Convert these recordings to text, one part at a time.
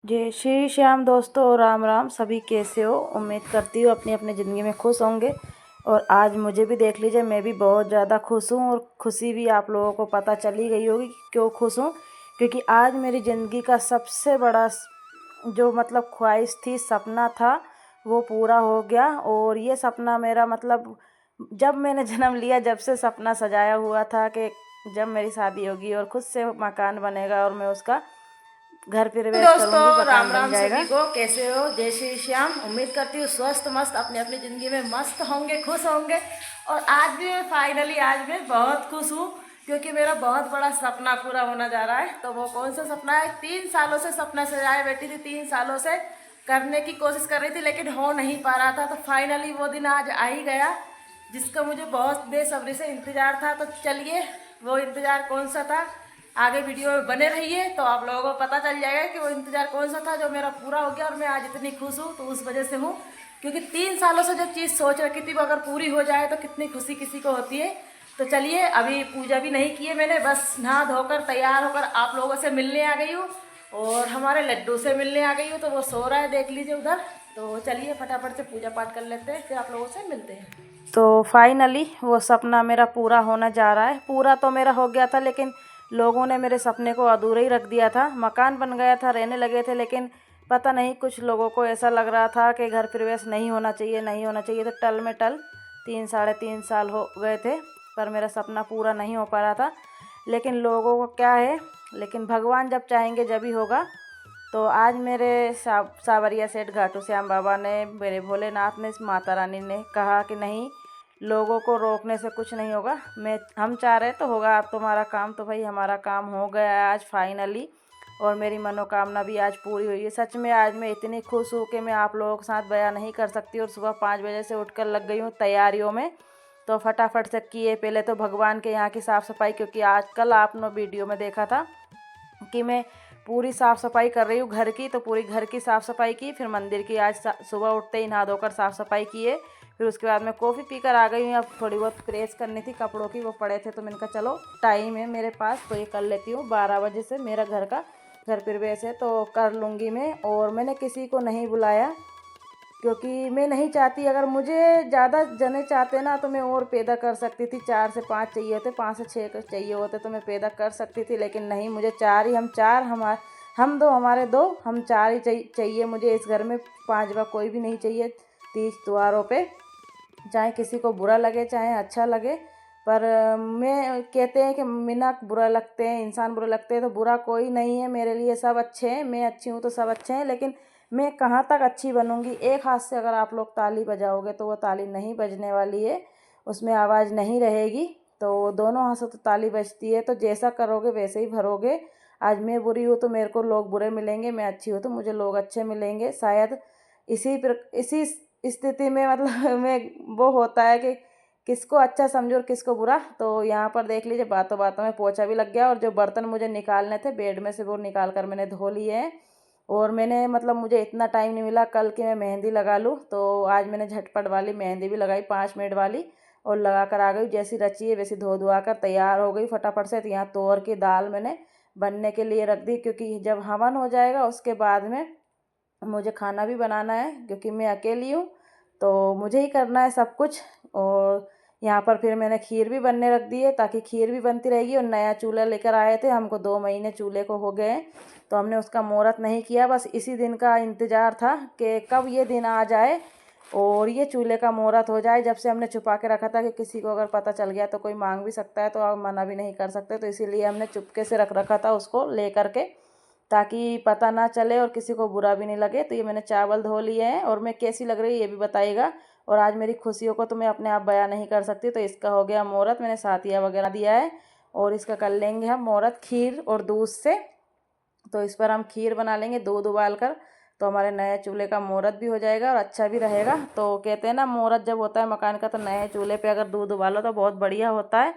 जय श्री श्याम दोस्तों, राम राम। सभी कैसे हो? उम्मीद करती हूँ अपनी अपनी ज़िंदगी में खुश होंगे। और आज मुझे भी देख लीजिए, मैं भी बहुत ज़्यादा खुश हूँ। और खुशी भी आप लोगों को पता चली गई होगी कि क्यों खुश हूँ। क्योंकि आज मेरी ज़िंदगी का सबसे बड़ा जो ख्वाहिश थी, सपना था, वो पूरा हो गया। और ये सपना मेरा जब मैंने जन्म लिया, जब से सपना सजाया हुआ था कि जब मेरी शादी होगी और खुद से मकान बनेगा और मैं उसका घर प्रवेश दोस्तों, करूंगी, मकान राम बन राम जाएगा। सभी को। कैसे हो? जय श्री श्याम। उम्मीद करती हूँ स्वस्थ मस्त अपनी अपनी ज़िंदगी में मस्त होंगे, खुश होंगे। और आज भी आज मैं बहुत खुश हूँ क्योंकि मेरा बहुत बड़ा सपना पूरा होने जा रहा है। तो वो कौन सा सपना है? 3 सालों से सपना सजाए बैठी थी, 3 सालों से करने की कोशिश कर रही थी, लेकिन हो नहीं पा रहा था। तो फाइनली वो दिन आज आ ही गया जिसका मुझे बहुत बेसब्री से इंतज़ार था। तो चलिए, वो इंतज़ार कौन सा था, आगे वीडियो में बने रहिए तो आप लोगों को पता चल जाएगा कि वो इंतज़ार कौन सा था जो मेरा पूरा हो गया। और मैं आज इतनी खुश हूँ तो उस वजह से हूँ क्योंकि 3 सालों से जो चीज़ सोच रखी थी वो अगर पूरी हो जाए तो कितनी खुशी किसी को होती है। तो चलिए, अभी पूजा भी नहीं की है मैंने, बस नहा धोकर तैयार होकर आप लोगों से मिलने आ गई हूँ। और हमारे लड्डू से मिलने आ गई हूँ, तो वो सो रहा है, देख लीजिए उधर। तो चलिए फटाफट से पूजा पाठ कर लेते हैं, फिर आप लोगों से मिलते हैं। तो फाइनली वो सपना मेरा पूरा होने जा रहा है। पूरा तो मेरा हो गया था, लेकिन लोगों ने मेरे सपने को अधूरा ही रख दिया था। मकान बन गया था, रहने लगे थे, लेकिन पता नहीं कुछ लोगों को ऐसा लग रहा था कि घर प्रवेश नहीं होना चाहिए, नहीं होना चाहिए। तो टल में टल 3 साढ़े 3 साल हो गए थे, पर मेरा सपना पूरा नहीं हो पा रहा था। लेकिन लोगों को क्या है, लेकिन भगवान जब चाहेंगे जब ही होगा। तो आज मेरे सावरिया सेठ घाटू श्याम बाबा ने, मेरे भोलेनाथ ने, माता रानी ने कहा कि नहीं, लोगों को रोकने से कुछ नहीं होगा। हम चाह रहे तो होगा आप तुम्हारा काम। तो भाई हमारा काम हो गया है आज फाइनली। और मेरी मनोकामना भी आज पूरी हुई है। सच में आज मैं इतनी खुश हूँ कि मैं आप लोगों के साथ बयां नहीं कर सकती। और सुबह 5 बजे से उठकर लग गई हूँ तैयारियों में। तो फटाफट से किए, पहले तो भगवान के यहाँ की साफ़ सफाई, क्योंकि आजकल आपने वीडियो में देखा था कि मैं पूरी साफ़ सफाई कर रही हूँ घर की। तो पूरी घर की साफ़ सफाई की, फिर मंदिर की आज सुबह उठते ही नहा धोकर साफ़ सफाई किए। फिर उसके बाद मैं कॉफ़ी पीकर आ गई हूँ। अब थोड़ी बहुत प्रेस करनी थी कपड़ों की, वो पड़े थे, तो मैंने कहा चलो टाइम है मेरे पास तो ये कर लेती हूँ। 12 बजे से मेरा घर प्रवेश है, तो कर लूँगी मैं। और मैंने किसी को नहीं बुलाया क्योंकि मैं नहीं चाहती, अगर मुझे ज़्यादा जने चाहते ना तो मैं और पैदा कर सकती थी। 4 से 5 चाहिए होते, 5 से 6 चाहिए होते, तो मैं पैदा कर सकती थी। लेकिन नहीं, मुझे 4 ही, हम 4, हम दो, हमारे 2, हम 4 ही चाहिए मुझे इस घर में। 5वां कोई भी नहीं चाहिए 30 त्योहारों पे, चाहे किसी को बुरा लगे चाहे अच्छा लगे। पर मैं, कहते हैं कि मिना बुरा लगते हैं, इंसान बुरे लगते हैं, तो बुरा कोई नहीं है मेरे लिए, सब अच्छे हैं। मैं अच्छी हूँ तो सब अच्छे हैं। लेकिन मैं कहाँ तक अच्छी बनूँगी? एक हाथ से अगर आप लोग ताली बजाओगे तो वो ताली नहीं बजने वाली है, उसमें आवाज़ नहीं रहेगी। तो दोनों हाथ से तो ताली बजती है। तो जैसा करोगे वैसे ही भरोगे। आज मैं बुरी हूँ तो मेरे को लोग बुरे मिलेंगे, मैं अच्छी हूँ तो मुझे लोग अच्छे मिलेंगे शायद। इसी स्थिति में मैं, वो होता है कि किसको अच्छा समझो और किसको बुरा। तो यहाँ पर देख लीजिए, बातों बातों में पोछा भी लग गया। और जो बर्तन मुझे निकालने थे बेड में से, वो निकाल कर मैंने धो लिए हैं। और मैंने, मुझे इतना टाइम नहीं मिला कल कि मैं मेहंदी लगा लूँ, तो आज मैंने झटपट वाली मेहंदी भी लगाई, 5 मिनट वाली, और लगा कर आ गई। जैसी रची है वैसी धो धुआ कर तैयार हो गई फटाफट से। तो यहाँ तोर की दाल मैंने बनने के लिए रख दी, क्योंकि जब हवन हो जाएगा उसके बाद में मुझे खाना भी बनाना है, क्योंकि मैं अकेली हूँ तो मुझे ही करना है सब कुछ। और यहाँ पर फिर मैंने खीर भी बनने रख दी है, ताकि खीर भी बनती रहेगी। और नया चूल्हा लेकर आए थे, हमको 2 महीने चूल्हे को हो गए, तो हमने उसका मुहूर्त नहीं किया। बस इसी दिन का इंतज़ार था कि कब ये दिन आ जाए और ये चूल्हे का मुहूर्त हो जाए। जब से हमने छुपा के रखा था कि किसी को अगर पता चल गया तो कोई मांग भी सकता है, तो आप मना भी नहीं कर सकते। तो इसीलिए हमने चुपके से रख रखा था उसको ले करके, ताकि पता ना चले और किसी को बुरा भी नहीं लगे। तो ये मैंने चावल धो लिए हैं। और मैं कैसी लग रही है ये भी बताइएगा। और आज मेरी खुशियों को तो मैं अपने आप बयां नहीं कर सकती। तो इसका हो गया मुहूर्त, मैंने साथिया वगैरह दिया है। और इसका कर लेंगे हम मुहूर्त खीर और दूध से। तो इस पर हम खीर बना लेंगे दूध उबाल कर, तो हमारे नए चूल्हे का मुहूर्त भी हो जाएगा और अच्छा भी रहेगा। तो कहते हैं ना, मुहूर्त जब होता है मकान का, तो नए चूल्हे पे अगर दूध उबालो तो बहुत बढ़िया होता है।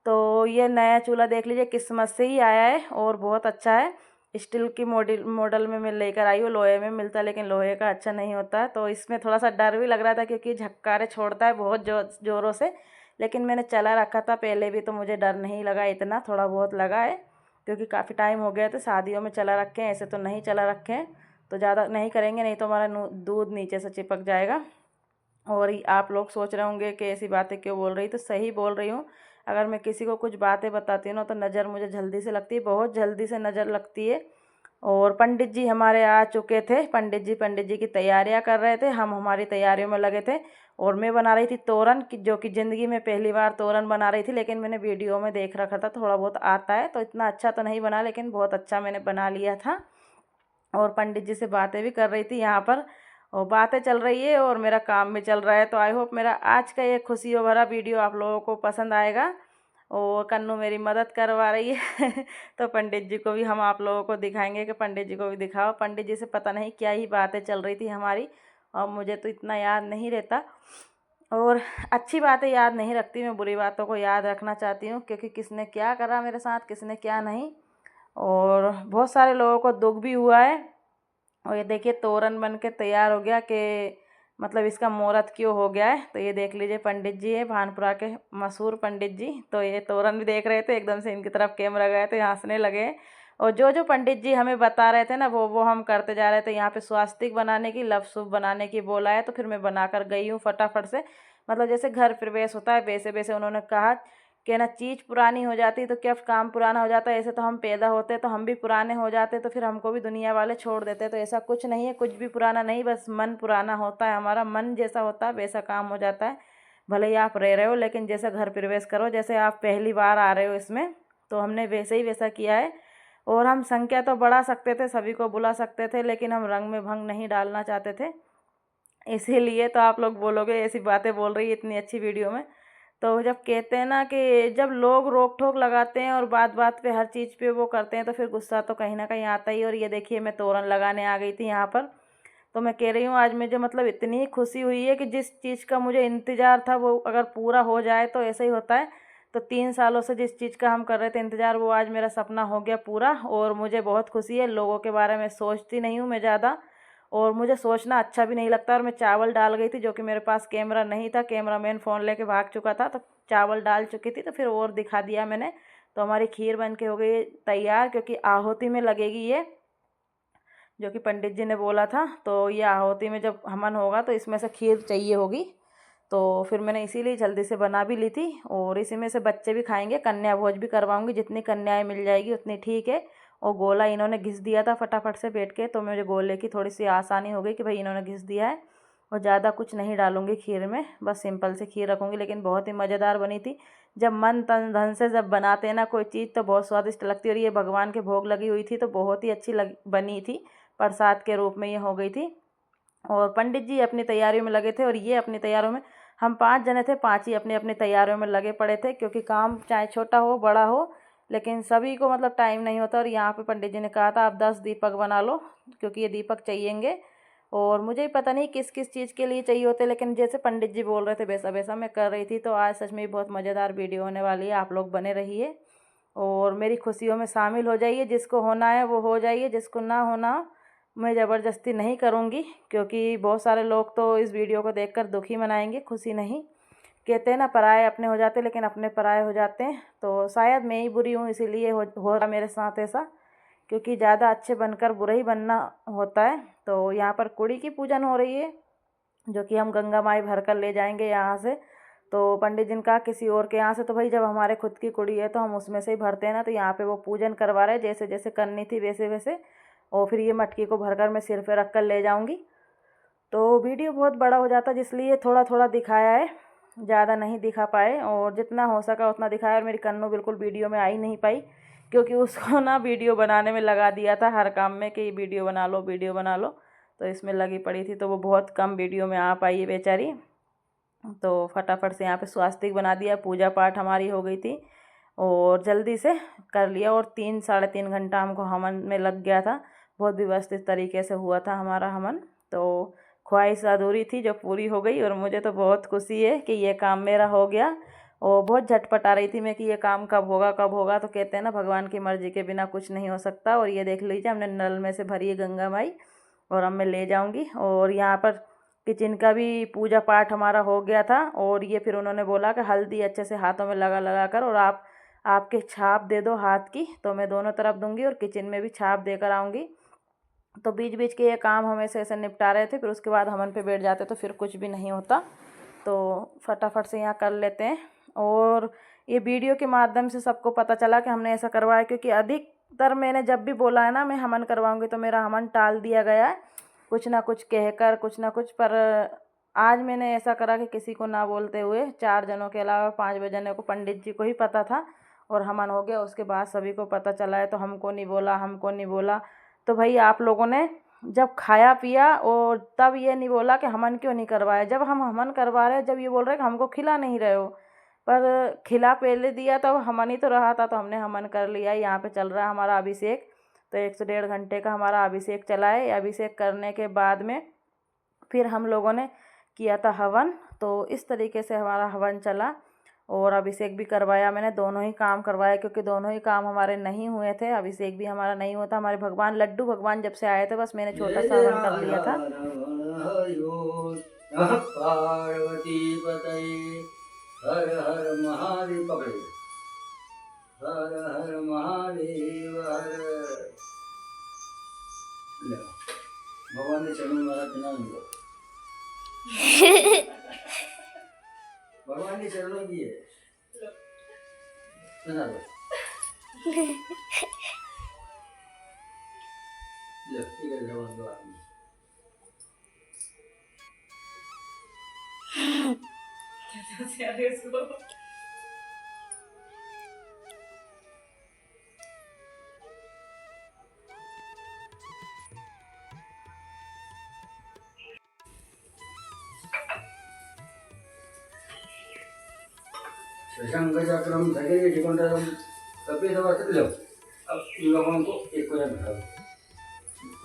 तो ये नया चूल्हा देख लीजिए, किस्मत से ही आया है और बहुत अच्छा है। स्टील की मॉडल में मैं लेकर आई हूँ, लोहे में मिलता है लेकिन लोहे का अच्छा नहीं होता है। तो इसमें थोड़ा सा डर भी लग रहा था, क्योंकि झक्कारे छोड़ता है बहुत ज़ोरों से। लेकिन मैंने चला रखा था पहले भी, तो मुझे डर नहीं लगा इतना, थोड़ा बहुत लगा है, क्योंकि काफ़ी टाइम हो गया तो शादियों में चला रखे हैं, ऐसे तो नहीं चला रखे हैं। तो ज़्यादा नहीं करेंगे, नहीं तो हमारा दूध नीचे से चिपक जाएगा। और आप लोग सोच रहे होंगे कि ऐसी बातें क्यों बोल रही, तो सही बोल रही हूँ। अगर मैं किसी को कुछ बातें बताती हूँ ना तो नज़र मुझे जल्दी से लगती है, बहुत जल्दी से नज़र लगती है। और पंडित जी हमारे आ चुके थे, पंडित जी की तैयारियां कर रहे थे, हम हमारी तैयारियों में लगे थे। और मैं बना रही थी तोरन, जो कि ज़िंदगी में पहली बार तोरन बना रही थी, लेकिन मैंने वीडियो में देख रखा था, थोड़ा बहुत आता है, तो इतना अच्छा तो नहीं बना, लेकिन बहुत अच्छा मैंने बना लिया था। और पंडित जी से बातें भी कर रही थी यहाँ पर, और बातें चल रही है और मेरा काम भी चल रहा है। तो आई होप मेरा आज का ये खुशियों भरा वीडियो आप लोगों को पसंद आएगा। और कन्नू मेरी मदद करवा रही है तो पंडित जी को भी हम आप लोगों को दिखाएंगे कि पंडित जी को भी दिखाओ। पंडित जी से पता नहीं क्या ही बातें चल रही थी हमारी, और मुझे तो इतना याद नहीं रहता। और अच्छी बातें याद नहीं रखती, मैं बुरी बातों को याद रखना चाहती हूँ, क्योंकि किसने क्या करा मेरे साथ, किसने क्या नहीं। और बहुत सारे लोगों को दुख भी हुआ है। और ये देखिए तोरन बन के तैयार हो गया, कि मतलब इसका मुहूर्त क्यों हो गया है। तो ये देख लीजिए पंडित जी है, भानपुरा के मशहूर पंडित जी। तो ये तोरन भी देख रहे थे, एकदम से इनकी तरफ कैमरा गया तो हंसने लगे। और जो जो पंडित जी हमें बता रहे थे ना, वो हम करते जा रहे थे। यहाँ पे स्वास्तिक बनाने की, लव शुभ बनाने की बोला है, तो फिर मैं बनाकर गई हूँ फटाफट से। मतलब जैसे घर प्रवेश होता है वैसे वैसे उन्होंने कहा कि ना चीज़ पुरानी हो जाती है तो क्या काम पुराना हो जाता है। ऐसे तो हम पैदा होते तो हम भी पुराने हो जाते, तो फिर हमको भी दुनिया वाले छोड़ देते। तो ऐसा कुछ नहीं है, कुछ भी पुराना नहीं, बस मन पुराना होता है। हमारा मन जैसा होता है वैसा काम हो जाता है। भले ही आप रह रहे हो, लेकिन जैसे घर प्रवेश करो, जैसे आप पहली बार आ रहे हो इसमें, तो हमने वैसे ही वैसा किया है। और हम संख्या तो बढ़ा सकते थे, सभी को बुला सकते थे, लेकिन हम रंग में भंग नहीं डालना चाहते थे। इसीलिए तो आप लोग बोलोगे ऐसी बातें बोल रही है इतनी अच्छी वीडियो में। तो जब कहते हैं ना कि जब लोग रोक ठोक लगाते हैं और बात बात पे हर चीज़ पे वो करते हैं, तो फिर गुस्सा तो कहीं ना कहीं आता ही। और ये देखिए मैं तोरन लगाने आ गई थी यहाँ पर। तो मैं कह रही हूँ आज मुझे मतलब इतनी खुशी हुई है कि जिस चीज़ का मुझे इंतज़ार था वो अगर पूरा हो जाए तो ऐसा ही होता है। तो 3 सालों से जिस चीज़ का हम कर रहे थे इंतज़ार, वो आज मेरा सपना हो गया पूरा। और मुझे बहुत खुशी है। लोगों के बारे में सोचती नहीं हूँ मैं ज़्यादा, और मुझे सोचना अच्छा भी नहीं लगता। और मैं चावल डाल गई थी, जो कि मेरे पास कैमरा नहीं था, कैमरामैन फ़ोन लेके भाग चुका था, तो चावल डाल चुकी थी, तो फिर और दिखा दिया मैंने। तो हमारी खीर बन के हो गई तैयार, क्योंकि आहुति में लगेगी ये, जो कि पंडित जी ने बोला था। तो ये आहुति में जब हवन होगा तो इसमें से खीर चाहिए होगी। तो फिर मैंने इसीलिए जल्दी से बना भी ली थी। और इसी में से बच्चे भी खाएंगे, कन्या भोज भी करवाऊंगी, जितनी कन्याएं मिल जाएगी उतनी ठीक है। और गोला इन्होंने घिस दिया था फटाफट से बैठ के, तो मुझे गोले की थोड़ी सी आसानी हो गई कि भाई इन्होंने घिस दिया है। और ज़्यादा कुछ नहीं डालूंगी खीर में, बस सिंपल से खीर रखूँगी। लेकिन बहुत ही मज़ेदार बनी थी। जब मन तन धन से जब बनाते हैं ना कोई चीज़, तो बहुत स्वादिष्ट लगती है। और ये भगवान के भोग लगी हुई थी, तो बहुत ही अच्छी बनी थी, प्रसाद के रूप में ये हो गई थी। और पंडित जी अपनी तैयारियों में लगे थे, और ये अपनी तैयारियों में, हम 5 जने थे, 5 ही अपनी अपनी तैयारियों में लगे पड़े थे। क्योंकि काम चाहे छोटा हो बड़ा हो, लेकिन सभी को मतलब टाइम नहीं होता। और यहाँ पे पंडित जी ने कहा था आप 10 दीपक बना लो, क्योंकि ये दीपक चाहिएंगे। और मुझे ही पता नहीं किस किस चीज़ के लिए चाहिए होते, लेकिन जैसे पंडित जी बोल रहे थे वैसा वैसा मैं कर रही थी। तो आज सच में बहुत मज़ेदार वीडियो होने वाली है, आप लोग बने रहिए और मेरी खुशियों में शामिल हो जाइए। जिसको होना है वो हो जाइए, जिसको ना होना मैं ज़बरदस्ती नहीं करूँगी। क्योंकि बहुत सारे लोग तो इस वीडियो को देखकर दुखी मनाएंगे, खुशी नहीं। कहते हैं ना पराए अपने हो जाते, लेकिन अपने पराए हो जाते हैं। तो शायद मैं ही बुरी हूँ, इसीलिए हो रहा मेरे साथ ऐसा। क्योंकि ज़्यादा अच्छे बनकर बुरा ही बनना होता है। तो यहाँ पर कुड़ी की पूजन हो रही है, जो कि हम गंगा माई भर कर ले जाएंगे यहाँ से। तो पंडित जी ने कहा किसी और के यहाँ से, तो भाई जब हमारे खुद की कुड़ी है तो हम उसमें से ही भरते हैं ना। तो यहाँ पे वो पूजन करवा रहे, जैसे जैसे करनी थी वैसे वैसे। और फिर ये मटकी को भरकर मैं सिर पे रख कर ले जाऊँगी। तो वीडियो बहुत बड़ा हो जाता है, इसलिए थोड़ा थोड़ा दिखाया है, ज़्यादा नहीं दिखा पाए। और जितना हो सका उतना दिखाया। और मेरी कन्नू बिल्कुल वीडियो में आ ही नहीं पाई, क्योंकि उसको ना वीडियो बनाने में लगा दिया था हर काम में कि वीडियो बना लो वीडियो बना लो। तो इसमें लगी पड़ी थी, तो वो बहुत कम वीडियो में आ पाई है बेचारी। तो फटाफट से यहाँ पे स्वास्तिक बना दिया, पूजा पाठ हमारी हो गई थी और जल्दी से कर लिया। और 3 साढ़े 3 घंटा हमको हवन में लग गया था। बहुत व्यवस्थित तरीके से हुआ था हमारा हवन। तो ख्वाहिश अधूरी थी जो पूरी हो गई, और मुझे तो बहुत खुशी है कि ये काम मेरा हो गया। और बहुत झटपट आ रही थी मैं कि ये काम कब होगा कब होगा। तो कहते हैं ना भगवान की मर्जी के बिना कुछ नहीं हो सकता। और ये देख लीजिए हमने नल में से भरी है गंगा माई, और अब मैं ले जाऊंगी। और यहाँ पर किचन का भी पूजा पाठ हमारा हो गया था। और ये फिर उन्होंने बोला कि हल्दी अच्छे से हाथों में लगा लगा कर, और आपके छाप दे दो हाथ की, तो मैं दोनों तरफ दूंगी और किचन में भी छाप देकर आऊँगी। तो बीच बीच के ये काम हमें ऐसे निपटा रहे थे, फिर उसके बाद हवन पे बैठ जाते तो फिर कुछ भी नहीं होता। तो फटाफट से यहाँ कर लेते हैं। और ये वीडियो के माध्यम से सबको पता चला कि हमने ऐसा करवाया, क्योंकि अधिकतर मैंने जब भी बोला है ना मैं हवन करवाऊंगी तो मेरा हवन टाल दिया गया है, कुछ ना कुछ कहकर कुछ ना कुछ। पर आज मैंने ऐसा करा कि किसी को ना बोलते हुए 4 जनों के अलावा 5 जनों को, पंडित जी को ही पता था और हवन हो गया। उसके बाद सभी को पता चला है, तो हमको नहीं बोला, हमको नहीं बोला। तो भाई आप लोगों ने जब खाया पिया और तब ये नहीं बोला कि हवन क्यों नहीं करवाया। जब हम हवन करवा रहे हैं, जब ये बोल रहे हैं कि हमको खिला नहीं रहे हो, पर खिला पहले दिया तो हवन ही तो रहा था, तो हमने हवन कर लिया। यहाँ पे चल रहा है हमारा अभिषेक, तो 1 से 1.5 घंटे का हमारा अभिषेक चला है। अभिषेक करने के बाद में फिर हम लोगों ने किया था हवन। तो इस तरीके से हमारा हवन चला और अभिषेक भी करवाया मैंने, दोनों ही काम करवाए, क्योंकि दोनों ही काम हमारे नहीं हुए थे। अभिषेक भी हमारा नहीं हुआ था। हमारे भगवान लड्डू भगवान जब से आए थे, बस मैंने छोटा सा हवन कर लिया था। पार्वती पतये हर हर महादेव, पकड़े हर हर महादेव हर। भगवान ने चरणों में मारा पिना नहीं, भगवान ने चरणों की है पिना दो। ले ठीक है, जवान दो आदमी। शशंकचक्रम धगिरी ठिकुंडलम कपिलवस्तु लो। अब इन लोगों को एक को बिठाओ।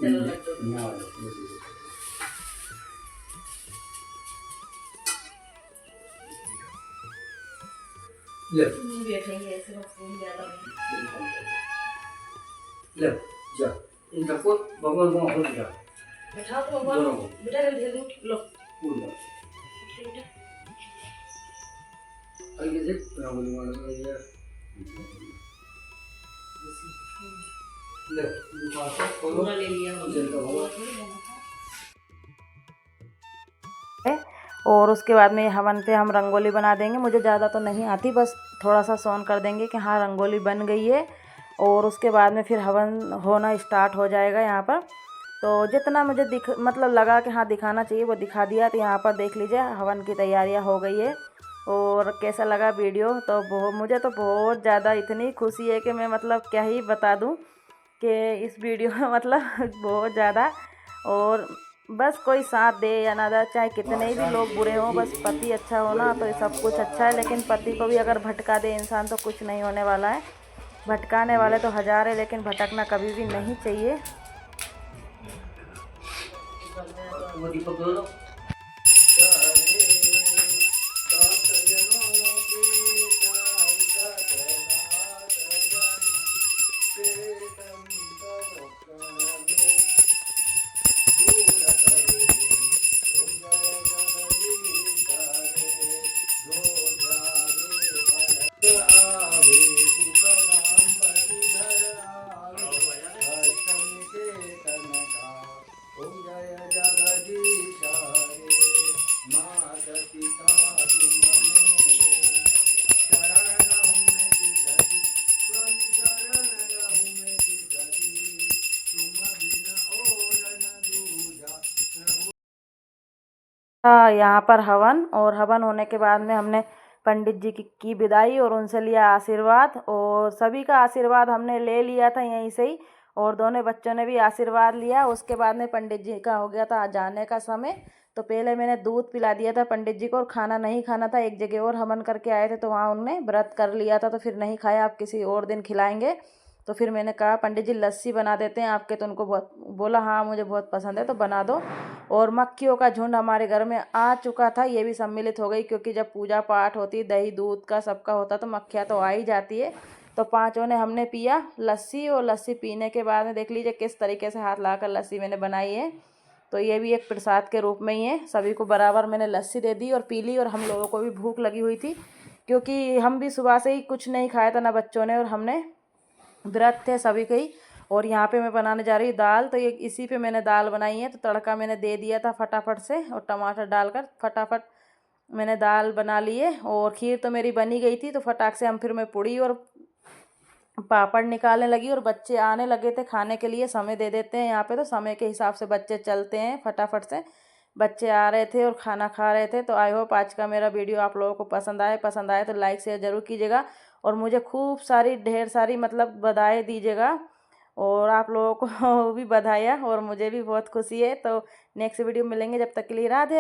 ले ले जा, इन सबको भगवान को हो दिया बिठाओ तो भगवान बेटा ढेर लो पूरा। आगे देख रावण वाला ये ले दुपासा खोलो ले लिया और उसके बाद में हवन पे हम रंगोली बना देंगे। मुझे ज़्यादा तो नहीं आती, बस थोड़ा सा सोन कर देंगे कि हाँ रंगोली बन गई है। और उसके बाद में फिर हवन होना स्टार्ट हो जाएगा यहाँ पर। तो जितना मुझे मतलब लगा कि हाँ दिखाना चाहिए वो दिखा दिया। तो यहाँ पर देख लीजिए हवन की तैयारियाँ हो गई है। और कैसा लगा वीडियो, तो मुझे तो बहुत ज़्यादा इतनी खुशी है कि मैं मतलब क्या ही बता दूँ कि इस वीडियो में मतलब बहुत ज़्यादा। और बस कोई साथ दे या ना दे, चाहे कितने भी लोग बुरे हों, बस पति अच्छा होना तो सब कुछ अच्छा है। लेकिन पति को भी अगर भटका दे इंसान तो कुछ नहीं होने वाला है। भटकाने वाले तो हजार है, लेकिन भटकना कभी भी नहीं चाहिए। यहाँ पर हवन, और हवन होने के बाद में हमने पंडित जी की विदाई और उनसे लिया आशीर्वाद। और सभी का आशीर्वाद हमने ले लिया था यहीं से ही, और दोनों बच्चों ने भी आशीर्वाद लिया। उसके बाद में पंडित जी का हो गया था जाने का समय। तो पहले मैंने दूध पिला दिया था पंडित जी को, और खाना नहीं खाना था। एक जगह और हवन करके आए थे तो वहाँ उनने व्रत कर लिया था, तो फिर नहीं खाया, आप किसी और दिन खिलाएंगे। तो फिर मैंने कहा पंडित जी लस्सी बना देते हैं आपके, तो उनको बहुत बोला हाँ मुझे बहुत पसंद है तो बना दो। और मक्खियों का झुंड हमारे घर में आ चुका था, ये भी सम्मिलित हो गई, क्योंकि जब पूजा पाठ होती दही दूध का सबका होता तो मक्खियाँ तो आ ही जाती है। तो पाँचों ने हमने पिया लस्सी, और लस्सी पीने के बाद में देख लीजिए किस तरीके से हाथ लाकर लस्सी मैंने बनाई है। तो ये भी एक प्रसाद के रूप में ही है। सभी को बराबर मैंने लस्सी दे दी और पी ली। और हम लोगों को भी भूख लगी हुई थी, क्योंकि हम भी सुबह से ही कुछ नहीं खाया था, ना बच्चों ने और हमने, व्रत थे सभी के ही। और यहाँ पे मैं बनाने जा रही हूँ दाल। तो ये इसी पे मैंने दाल बनाई है। तो तड़का मैंने दे दिया था फटाफट से और टमाटर डालकर फटाफट मैंने दाल बना ली है। और खीर तो मेरी बनी गई थी। तो फटाक से फिर मैं पूड़ी और पापड़ निकालने लगी और बच्चे आने लगे थे खाने के लिए। समय दे देते हैं यहाँ पे, तो समय के हिसाब से बच्चे चलते हैं फटाफट से। बच्चे आ रहे थे और खाना खा रहे थे। तो आई होप आज का मेरा वीडियो आप लोगों को पसंद आए तो लाइक शेयर ज़रूर कीजिएगा और मुझे खूब सारी ढेर सारी मतलब बधाई दीजिएगा। और आप लोगों को भी बधाइयाँ और मुझे भी बहुत खुशी है। तो नेक्स्ट वीडियो मिलेंगे, जब तक के लिए राधे।